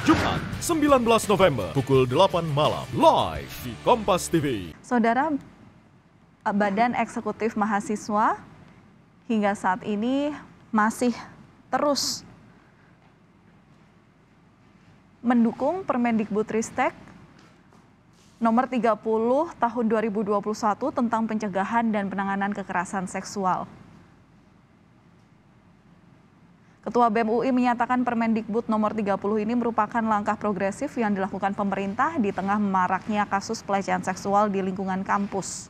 Jumat 19 November pukul 8 malam live di Kompas TV. Saudara, Badan Eksekutif Mahasiswa hingga saat ini masih terus mendukung Permendikbudristek nomor 30 tahun 2021 tentang pencegahan dan penanganan kekerasan seksual. Ketua BEM UI menyatakan Permendikbud nomor 30 ini merupakan langkah progresif yang dilakukan pemerintah di tengah maraknya kasus pelecehan seksual di lingkungan kampus.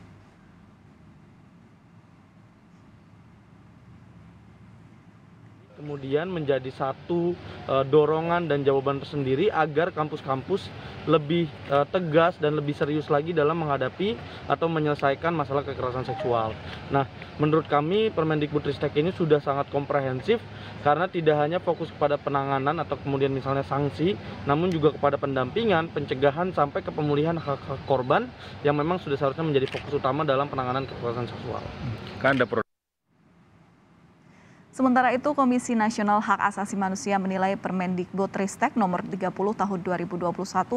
Kemudian menjadi satu dorongan dan jawaban tersendiri agar kampus-kampus lebih tegas dan lebih serius lagi dalam menghadapi atau menyelesaikan masalah kekerasan seksual. Nah, menurut kami Permendikbudristek ini sudah sangat komprehensif karena tidak hanya fokus kepada penanganan atau kemudian misalnya sanksi, namun juga kepada pendampingan, pencegahan sampai ke pemulihan hak-hak korban yang memang sudah seharusnya menjadi fokus utama dalam penanganan kekerasan seksual. Sementara itu, Komisi Nasional Hak Asasi Manusia menilai Permendikbudristek nomor 30 tahun 2021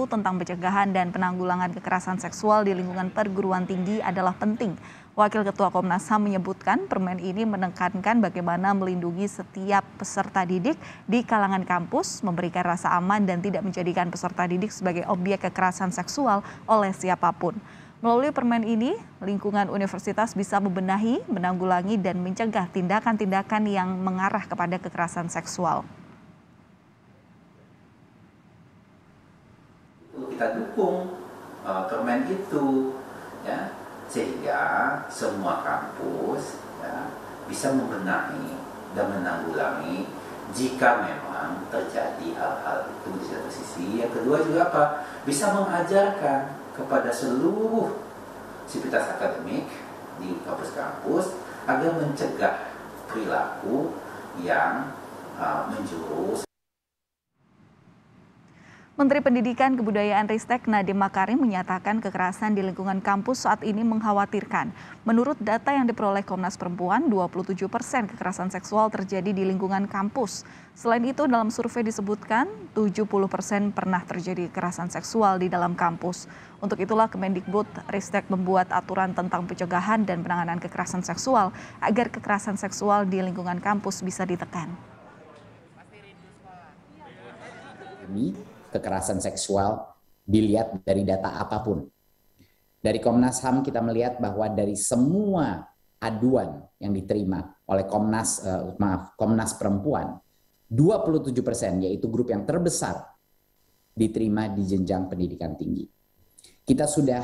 tentang pencegahan dan penanggulangan kekerasan seksual di lingkungan perguruan tinggi adalah penting. Wakil Ketua Komnas HAM menyebutkan Permen ini menekankan bagaimana melindungi setiap peserta didik di kalangan kampus, memberikan rasa aman dan tidak menjadikan peserta didik sebagai objek kekerasan seksual oleh siapapun. Melalui permen ini, lingkungan universitas bisa membenahi, menanggulangi, dan mencegah tindakan-tindakan yang mengarah kepada kekerasan seksual. Kita dukung permen itu, ya, sehingga semua kampus ya, bisa membenahi dan menanggulangi jika memang terjadi hal-hal itu di satu sisi. Yang kedua juga apa? Bisa mengajarkan kepada seluruh sivitas akademik di kampus-kampus agar mencegah perilaku yang menjurus. Menteri Pendidikan Kebudayaan Ristek Nadiem Makarim menyatakan kekerasan di lingkungan kampus saat ini mengkhawatirkan. Menurut data yang diperoleh Komnas Perempuan, 27% kekerasan seksual terjadi di lingkungan kampus. Selain itu, dalam survei disebutkan 70% pernah terjadi kekerasan seksual di dalam kampus. Untuk itulah Kemendikbud Ristek membuat aturan tentang pencegahan dan penanganan kekerasan seksual agar kekerasan seksual di lingkungan kampus bisa ditekan. Kekerasan seksual dilihat dari data apapun. Dari Komnas HAM kita melihat bahwa dari semua aduan yang diterima oleh Komnas Perempuan, 27% yaitu grup yang terbesar diterima di jenjang pendidikan tinggi. Kita sudah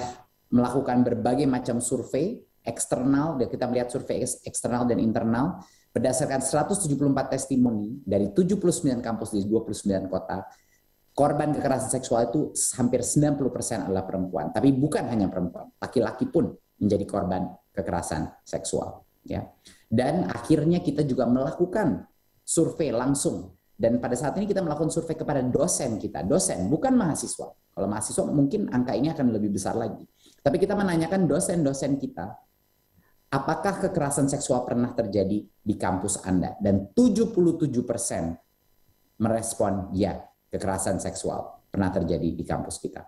melakukan berbagai macam survei eksternal, dan kita melihat survei eksternal dan internal berdasarkan 174 testimoni dari 79 kampus di 29 kota. Korban kekerasan seksual itu hampir 90% adalah perempuan, tapi bukan hanya perempuan, laki-laki pun menjadi korban kekerasan seksual. Ya. Dan akhirnya kita juga melakukan survei langsung, dan pada saat ini kita melakukan survei kepada dosen kita, dosen bukan mahasiswa. Kalau mahasiswa mungkin angka ini akan lebih besar lagi. Tapi kita menanyakan dosen-dosen kita, apakah kekerasan seksual pernah terjadi di kampus Anda? Dan 77% merespon ya. Kekerasan seksual pernah terjadi di kampus kita.